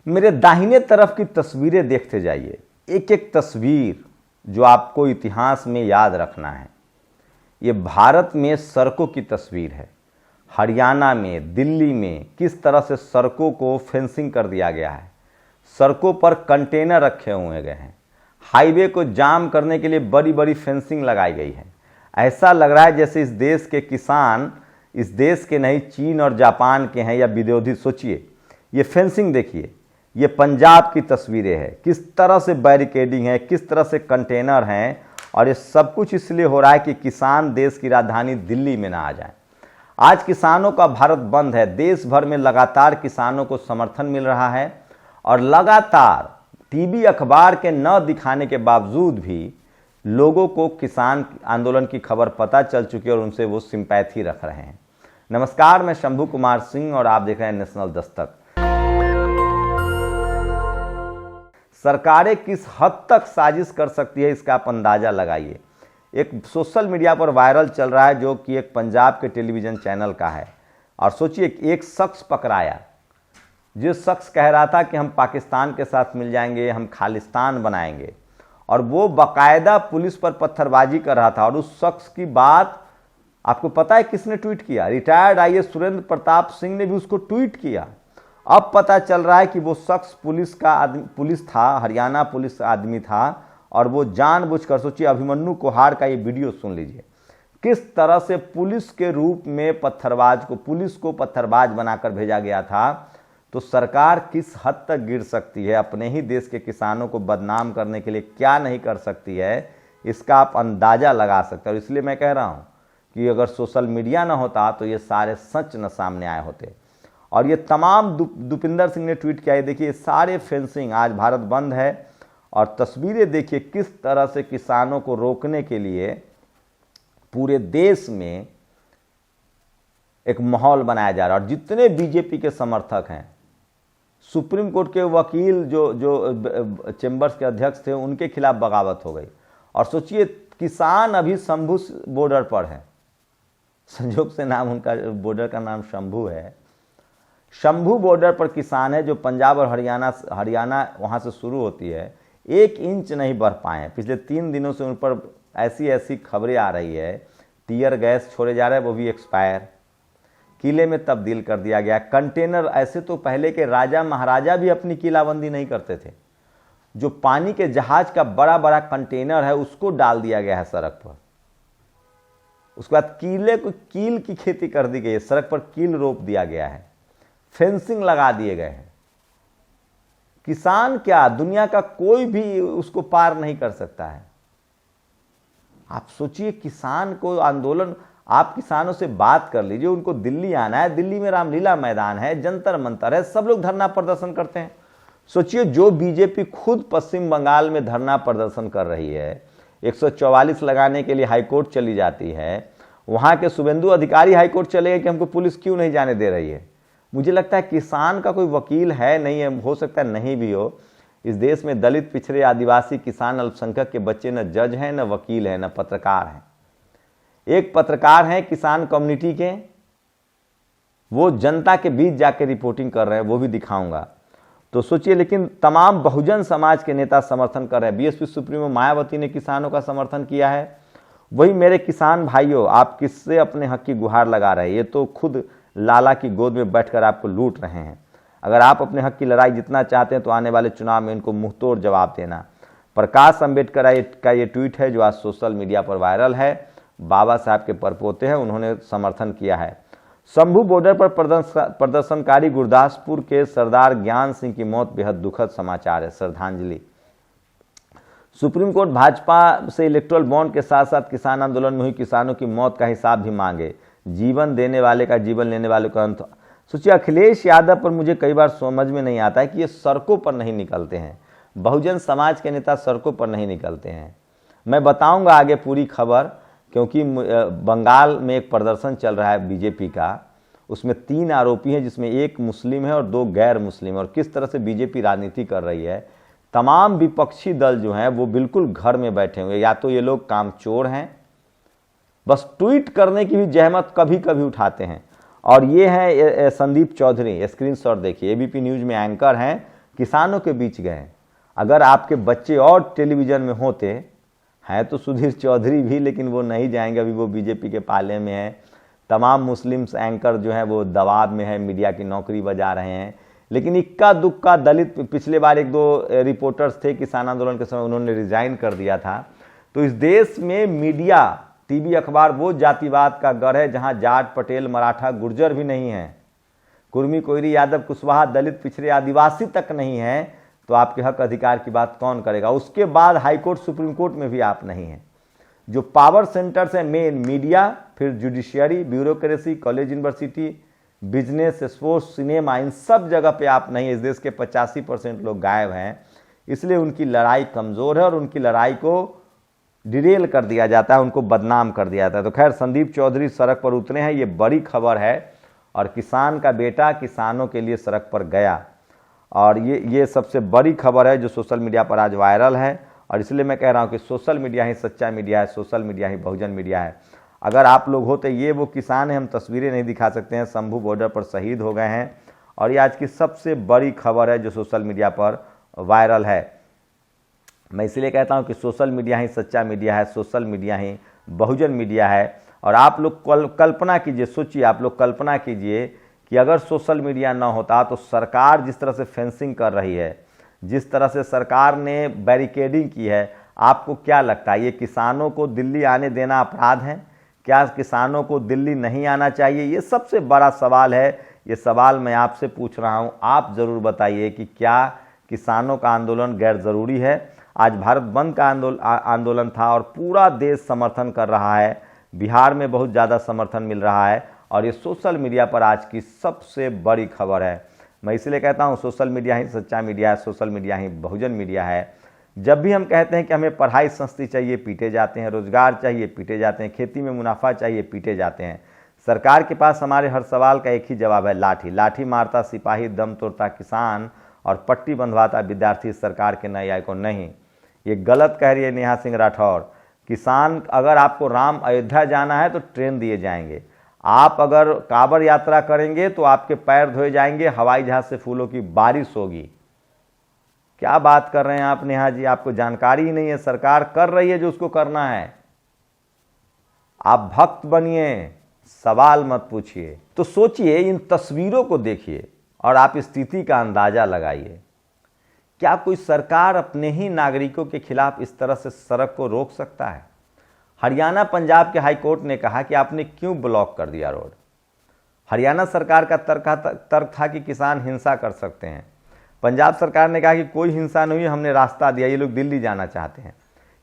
मेरे दाहिने तरफ की तस्वीरें देखते जाइए, एक एक तस्वीर जो आपको इतिहास में याद रखना है। ये भारत में सड़कों की तस्वीर है। हरियाणा में, दिल्ली में किस तरह से सड़कों को फेंसिंग कर दिया गया है। सड़कों पर कंटेनर रखे हुए गए हैं। हाईवे को जाम करने के लिए बड़ी बड़ी फेंसिंग लगाई गई है। ऐसा लग रहा है जैसे इस देश के किसान इस देश के नहीं, चीन और जापान के हैं या विरोधी। सोचिए, ये फेंसिंग देखिए, ये पंजाब की तस्वीरें हैं, किस तरह से बैरिकेडिंग है, किस तरह से कंटेनर हैं। और ये सब कुछ इसलिए हो रहा है कि किसान देश की राजधानी दिल्ली में ना आ जाए। आज किसानों का भारत बंद है। देश भर में लगातार किसानों को समर्थन मिल रहा है और लगातार टीवी अखबार के न दिखाने के बावजूद भी लोगों को किसान आंदोलन की खबर पता चल चुकी है और उनसे वो सिंपैथी रख रहे हैं। नमस्कार, मैं शंभू कुमार सिंह और आप देख रहे हैं नेशनल दस्तक। सरकारें किस हद तक साजिश कर सकती है, इसका आप अंदाजा लगाइए। एक सोशल मीडिया पर वायरल चल रहा है जो कि एक पंजाब के टेलीविजन चैनल का है। और सोचिए, एक शख्स पकड़ाया जिस शख्स कह रहा था कि हम पाकिस्तान के साथ मिल जाएंगे, हम खालिस्तान बनाएंगे, और वो बाकायदा पुलिस पर पत्थरबाजी कर रहा था। और उस शख्स की बात आपको पता है किसने ट्वीट किया? रिटायर्ड आईएएस सुरेंद्र प्रताप सिंह ने भी उसको ट्वीट किया। अब पता चल रहा है कि वो शख्स पुलिस था, हरियाणा पुलिस आदमी था, और वो जानबूझकर, सोचिए अभिमन्यु कोहार का ये वीडियो सुन लीजिए, किस तरह से पुलिस के रूप में पुलिस को पत्थरबाज बनाकर भेजा गया था। तो सरकार किस हद तक गिर सकती है, अपने ही देश के किसानों को बदनाम करने के लिए क्या नहीं कर सकती है, इसका आप अंदाजा लगा सकते हैं। और इसलिए मैं कह रहा हूँ कि अगर सोशल मीडिया ना होता तो ये सारे सच न सामने आए होते। और ये तमाम दुपिंदर सिंह ने ट्वीट किया है। देखिए, सारे फेंसिंग, आज भारत बंद है और तस्वीरें देखिए किस तरह से किसानों को रोकने के लिए पूरे देश में एक माहौल बनाया जा रहा है। और जितने बीजेपी के समर्थक हैं, सुप्रीम कोर्ट के वकील जो चैम्बर्स के अध्यक्ष थे, उनके खिलाफ बगावत हो गई। और सोचिए, किसान अभी शंभू बॉर्डर पर है। संयोग से नाम उनका बॉर्डर का नाम शंभू है। शंभू बॉर्डर पर किसान है जो पंजाब और हरियाणा वहाँ से शुरू होती है। 1 इंच नहीं बढ़ पाए हैं। पिछले 3 दिनों से उन पर ऐसी खबरें आ रही है, टीयर गैस छोड़े जा रहे हैं, वो भी एक्सपायर, किले में तब्दील कर दिया गया। कंटेनर, ऐसे तो पहले के राजा महाराजा भी अपनी किलाबंदी नहीं करते थे। जो पानी के जहाज का बड़ा बड़ा कंटेनर है उसको डाल दिया गया है सड़क पर। उसके बाद कील की खेती कर दी गई है, सड़क पर कील रोप दिया गया है, फेंसिंग लगा दिए गए हैं। किसान क्या, दुनिया का कोई भी उसको पार नहीं कर सकता है। आप सोचिए, किसान को आंदोलन, आप किसानों से बात कर लीजिए, उनको दिल्ली आना है, दिल्ली में रामलीला मैदान है, जंतर मंतर है, सब लोग धरना प्रदर्शन करते हैं। सोचिए, जो बीजेपी खुद पश्चिम बंगाल में धरना प्रदर्शन कर रही है, 144 लगाने के लिए हाईकोर्ट चली जाती है, वहां के शुभेंदु अधिकारी हाईकोर्ट चले गए कि हमको पुलिस क्यों नहीं जाने दे रही है। मुझे लगता है किसान का कोई वकील है नहीं है, हो सकता है नहीं भी हो। इस देश में दलित, पिछड़े, आदिवासी, किसान, अल्पसंख्यक के बच्चे न जज हैं, न वकील हैं, न पत्रकार हैं। एक पत्रकार हैं किसान कम्युनिटी के, वो जनता के बीच जाके रिपोर्टिंग कर रहे हैं, वो भी दिखाऊंगा। तो सोचिए, लेकिन तमाम बहुजन समाज के नेता समर्थन कर रहे हैं। बीएसपी सुप्रीमो मायावती ने किसानों का समर्थन किया है। वही मेरे किसान भाइयों, आप किससे अपने हक की गुहार लगा रहे हैं? ये तो खुद लाला की गोद में बैठकर आपको लूट रहे हैं। अगर आप अपने हक की लड़ाई जितना चाहते हैं तो आने वाले चुनाव में इनको मुंहतोड़ जवाब देना। प्रकाश अंबेडकर का ये ट्वीट है जो आज सोशल मीडिया पर वायरल है। बाबा साहब के परपोते हैं, उन्होंने समर्थन किया है। शंभू बॉर्डर पर प्रदर्शनकारी गुरदासपुर के सरदार ज्ञान सिंह की मौत बेहद दुखद समाचार है, श्रद्धांजलि। सुप्रीम कोर्ट भाजपा से इलेक्टोरल बॉन्ड के साथ साथ किसान आंदोलन में हुई किसानों की मौत का हिसाब भी मांगे। जीवन देने वाले का जीवन लेने वाले का अंत। सोचिए, अखिलेश यादव पर मुझे कई बार समझ में नहीं आता है कि ये सड़कों पर नहीं निकलते हैं। बहुजन समाज के नेता सड़कों पर नहीं निकलते हैं। मैं बताऊंगा आगे पूरी खबर, क्योंकि बंगाल में एक प्रदर्शन चल रहा है बीजेपी का। उसमें 3 आरोपी हैं, जिसमें 1 मुस्लिम है और 2 गैर मुस्लिम है। और किस तरह से बीजेपी राजनीति कर रही है। तमाम विपक्षी दल जो हैं वो बिल्कुल घर में बैठे हुए, या तो ये लोग कामचोर हैं, बस ट्वीट करने की भी जहमत कभी कभी उठाते हैं। और ये है संदीप चौधरी, स्क्रीनशॉट देखिए, एबीपी न्यूज में एंकर हैं, किसानों के बीच गए। अगर आपके बच्चे और टेलीविज़न में होते हैं तो सुधीर चौधरी भी, लेकिन वो नहीं जाएंगे, अभी वो बीजेपी के पाले में है। तमाम मुस्लिम्स एंकर जो हैं वो दबाव में है, मीडिया की नौकरी बजा रहे हैं। लेकिन इक्का दुक्का दलित, पिछले बार 1-2 रिपोर्टर्स थे किसान आंदोलन के समय, उन्होंने रिजाइन कर दिया था। तो इस देश में मीडिया, टीवी, अखबार वो जातिवाद का गढ़ है जहां जाट, पटेल, मराठा, गुर्जर भी नहीं है, कुर्मी, कोयरी, यादव, कुशवाहा, दलित, पिछड़े, आदिवासी तक नहीं है, तो आपके हक अधिकार की बात कौन करेगा। उसके बाद हाईकोर्ट, सुप्रीम कोर्ट में भी आप नहीं हैं। जो पावर सेंटर्स हैं, मेन मीडिया, फिर judiciary, bureaucracy, college, university, business, sports, cinema, इन सब जगह पे आप नहीं। इस देश के 85% लोग गायब हैं, इसलिए उनकी लड़ाई कमज़ोर है और उनकी लड़ाई को डिरेल कर दिया जाता है, उनको बदनाम कर दिया जाता है। तो खैर, संदीप चौधरी सड़क पर उतरे हैं, ये बड़ी खबर है। और किसान का बेटा किसानों के लिए सड़क पर गया, और ये सबसे बड़ी खबर है जो सोशल मीडिया पर आज वायरल है। और इसलिए मैं कह रहा हूँ कि सोशल मीडिया ही सच्चा मीडिया है, सोशल मीडिया ही बहुजन मीडिया है। अगर आप लोग होते, ये वो किसान हैं, हम तस्वीरें नहीं दिखा सकते हैं, शंभू बॉर्डर पर शहीद हो गए हैं। और ये आज की सबसे बड़ी खबर है जो सोशल मीडिया पर वायरल है। मैं इसलिए कहता हूं कि सोशल मीडिया ही सच्चा मीडिया है, सोशल मीडिया ही बहुजन मीडिया है। और आप लोग कल्पना कीजिए, सोचिए, आप लोग कल्पना कीजिए कि अगर सोशल मीडिया ना होता तो सरकार जिस तरह से फेंसिंग कर रही है, जिस तरह से सरकार ने बैरिकेडिंग की है, आपको क्या लगता है ये किसानों को दिल्ली आने देना अपराध है? क्या किसानों को दिल्ली नहीं आना चाहिए? ये सबसे बड़ा सवाल है। ये सवाल मैं आपसे पूछ रहा हूँ, आप ज़रूर बताइए कि क्या किसानों का आंदोलन गैर ज़रूरी है? आज भारत बंद का आंदोलन था और पूरा देश समर्थन कर रहा है, बिहार में बहुत ज़्यादा समर्थन मिल रहा है, और ये सोशल मीडिया पर आज की सबसे बड़ी खबर है। मैं इसलिए कहता हूँ सोशल मीडिया ही सच्चा मीडिया है, सोशल मीडिया ही बहुजन मीडिया है। जब भी हम कहते हैं कि हमें पढ़ाई सस्ती चाहिए, पीटे जाते हैं, रोजगार चाहिए, पीटे जाते हैं, खेती में मुनाफा चाहिए, पीटे जाते हैं। सरकार के पास हमारे हर सवाल का एक ही जवाब है, लाठी। लाठी मारता सिपाही, दम तोड़ता किसान, और पट्टी बंधवाता विद्यार्थी सरकार के न्याय को नहीं। ये गलत कह रही है नेहा सिंह राठौर। किसान, अगर आपको राम अयोध्या जाना है तो ट्रेन दिए जाएंगे, आप अगर कांवड़ यात्रा करेंगे तो आपके पैर धोए जाएंगे, हवाई जहाज से फूलों की बारिश होगी। क्या बात कर रहे हैं आप नेहा जी? आपको जानकारी ही नहीं है, सरकार कर रही है जो उसको करना है। आप भक्त बनिए, सवाल मत पूछिए। तो सोचिए, इन तस्वीरों को देखिए और आप स्थिति का अंदाजा लगाइए। क्या कोई सरकार अपने ही नागरिकों के खिलाफ इस तरह से सड़क को रोक सकता है? हरियाणा, पंजाब के हाईकोर्ट ने कहा कि आपने क्यों ब्लॉक कर दिया रोड। हरियाणा सरकार का तर्क था कि किसान हिंसा कर सकते हैं। पंजाब सरकार ने कहा कि कोई हिंसा नहीं, हमने रास्ता दिया, ये लोग दिल्ली जाना चाहते हैं।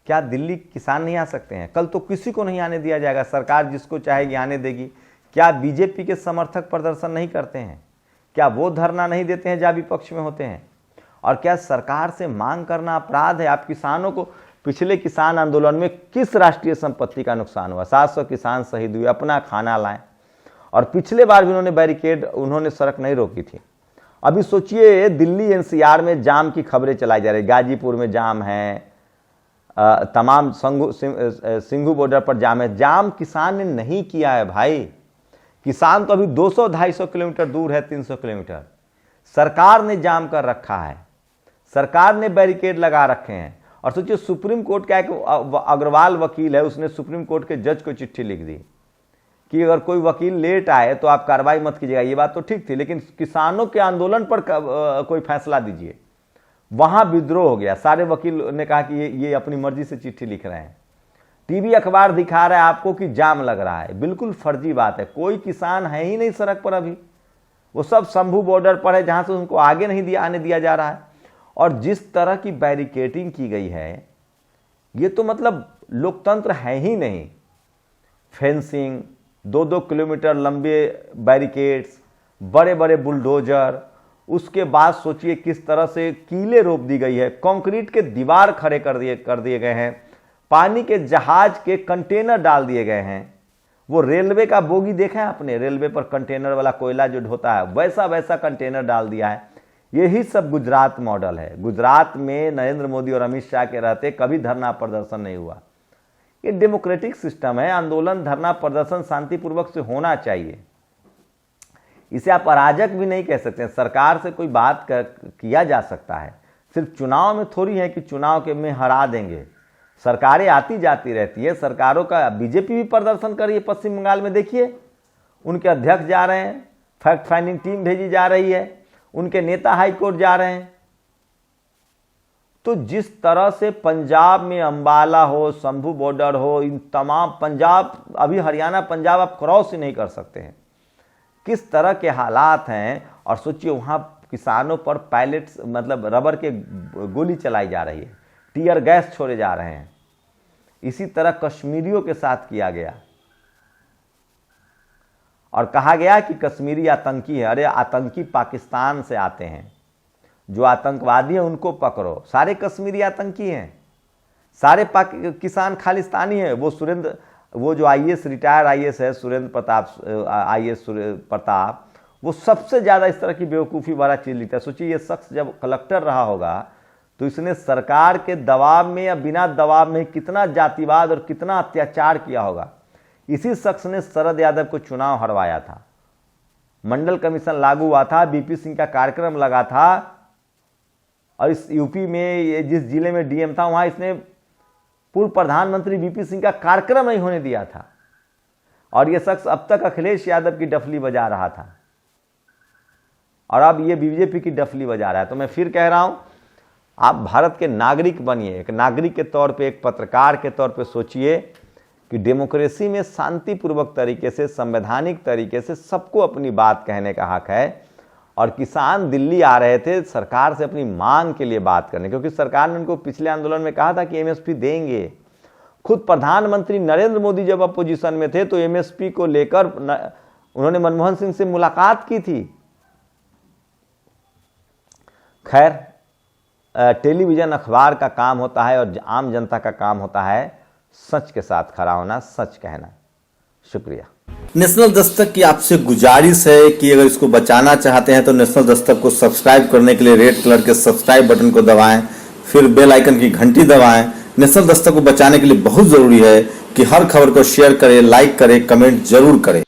क्या दिल्ली किसान नहीं आ सकते हैं? कल तो किसी को नहीं आने दिया जाएगा, सरकार जिसको चाहेगी आने देगी। क्या बीजेपी के समर्थक प्रदर्शन नहीं करते हैं? क्या वो धरना नहीं देते हैं जहाँ विपक्ष में होते हैं? और क्या सरकार से मांग करना अपराध है? आप किसानों को, पिछले किसान आंदोलन में किस राष्ट्रीय संपत्ति का नुकसान हुआ? 700 किसान शहीद हुए, अपना खाना लाएं। और पिछले बार भी उन्होंने बैरिकेड, उन्होंने सड़क नहीं रोकी थी। अभी सोचिए, दिल्ली एनसीआर में जाम की खबरें चलाई जा रही, गाजीपुर में जाम है, तमाम सिंघू बॉर्डर पर जाम है। जाम किसान ने नहीं किया है भाई। किसान तो अभी 200-250 किलोमीटर दूर है, 300 किलोमीटर। सरकार ने जाम कर रखा है, सरकार ने बैरिकेड लगा रखे हैं। और सोचिए, सुप्रीम कोर्ट का एक अग्रवाल वकील है, उसने सुप्रीम कोर्ट के जज को चिट्ठी लिख दी कि अगर कोई वकील लेट आए तो आप कार्रवाई मत कीजिएगा। ये बात तो ठीक थी, लेकिन किसानों के आंदोलन पर कोई फैसला दीजिए। वहां विद्रोह हो गया, सारे वकील ने कहा कि ये अपनी मर्जी से चिट्ठी लिख रहे हैं। टीवी अखबार दिखा रहा है आपको कि जाम लग रहा है, बिल्कुल फर्जी बात है। कोई किसान है ही नहीं सड़क पर अभी, वो सब शंभू बॉर्डर पर है जहां से उनको आगे नहीं आने दिया जा रहा है। और जिस तरह की बैरिकेडिंग की गई है, ये तो मतलब लोकतंत्र है ही नहीं। फेंसिंग, 2-2 किलोमीटर लंबे बैरिकेड्स, बड़े बड़े बुलडोजर, उसके बाद सोचिए किस तरह से कीले रोप दी गई है, कंक्रीट के दीवार खड़े कर दिए गए हैं, पानी के जहाज के कंटेनर डाल दिए गए हैं। वो रेलवे का बोगी देखा है आपने, रेलवे पर कंटेनर वाला कोयला जो ढोता है, वैसा वैसा कंटेनर डाल दिया है। यही सब गुजरात मॉडल है। गुजरात में नरेंद्र मोदी और अमित शाह के रहते कभी धरना प्रदर्शन नहीं हुआ। ये डेमोक्रेटिक सिस्टम है, आंदोलन, धरना प्रदर्शन शांतिपूर्वक से होना चाहिए। इसे आप अराजक भी नहीं कह सकते। सरकार से कोई बात किया जा सकता है, सिर्फ चुनाव में थोड़ी है कि चुनाव के में हरा देंगे। सरकारें आती जाती रहती है, सरकारों का बीजेपी भी प्रदर्शन कर रही है। पश्चिम बंगाल में देखिए, उनके अध्यक्ष जा रहे हैं, फैक्ट फाइंडिंग टीम भेजी जा रही है, उनके नेता हाई कोर्ट जा रहे हैं। तो जिस तरह से पंजाब में अंबाला हो, शंभू बॉर्डर हो, इन तमाम पंजाब, अभी हरियाणा पंजाब आप क्रॉस ही नहीं कर सकते हैं, किस तरह के हालात हैं। और सोचिए वहाँ किसानों पर पैलेट्स मतलब रबर के गोली चलाई जा रही है, टीयर गैस छोड़े जा रहे हैं। इसी तरह कश्मीरियों के साथ किया गया और कहा गया कि कश्मीरी आतंकी है। अरे आतंकी पाकिस्तान से आते हैं, जो आतंकवादी हैं उनको पकड़ो। सारे कश्मीरी आतंकी हैं, सारे किसान खालिस्तानी हैं। वो जो आईएएस रिटायर आईएएस है सुरेंद्र प्रताप, आईएएस प्रताप, वो सबसे ज़्यादा इस तरह की बेवकूफ़ी वाला चीज़ लिखता है। सोचिए ये शख्स जब कलेक्टर रहा होगा तो इसने सरकार के दबाव में या बिना दबाव में कितना जातिवाद और कितना अत्याचार किया होगा। इसी शख्स ने शरद यादव को चुनाव हरवाया था, मंडल कमीशन लागू हुआ था, बीपी सिंह का कार्यक्रम लगा था, और इस यूपी में जिस जिले में डीएम था वहां इसने पूर्व प्रधानमंत्री बीपी सिंह का कार्यक्रम नहीं होने दिया था। और यह शख्स अब तक अखिलेश यादव की डफली बजा रहा था और अब ये बीजेपी की डफली बजा रहा है। तो मैं फिर कह रहा हूं, आप भारत के नागरिक बनिए, एक नागरिक के तौर पे, एक पत्रकार के तौर पे सोचिए कि डेमोक्रेसी में शांतिपूर्वक तरीके से, संवैधानिक तरीके से सबको अपनी बात कहने का हक है। और किसान दिल्ली आ रहे थे सरकार से अपनी मांग के लिए बात करने, क्योंकि सरकार ने उनको पिछले आंदोलन में कहा था कि एमएसपी देंगे। खुद प्रधानमंत्री नरेंद्र मोदी जब अपोजिशन में थे तो एमएसपी को लेकर उन्होंने मनमोहन सिंह से मुलाकात की थी। खैर, टेलीविजन अखबार का काम होता है और आम जनता का काम होता है सच के साथ खड़ा होना, सच कहना। शुक्रिया। नेशनल दस्तक की आपसे गुजारिश है कि अगर इसको बचाना चाहते हैं तो नेशनल दस्तक को सब्सक्राइब करने के लिए रेड कलर के सब्सक्राइब बटन को दबाएं, फिर बेल आइकन की घंटी दबाएं। नेशनल दस्तक को बचाने के लिए बहुत जरूरी है कि हर खबर को शेयर करें, लाइक करें, कमेंट जरूर करें।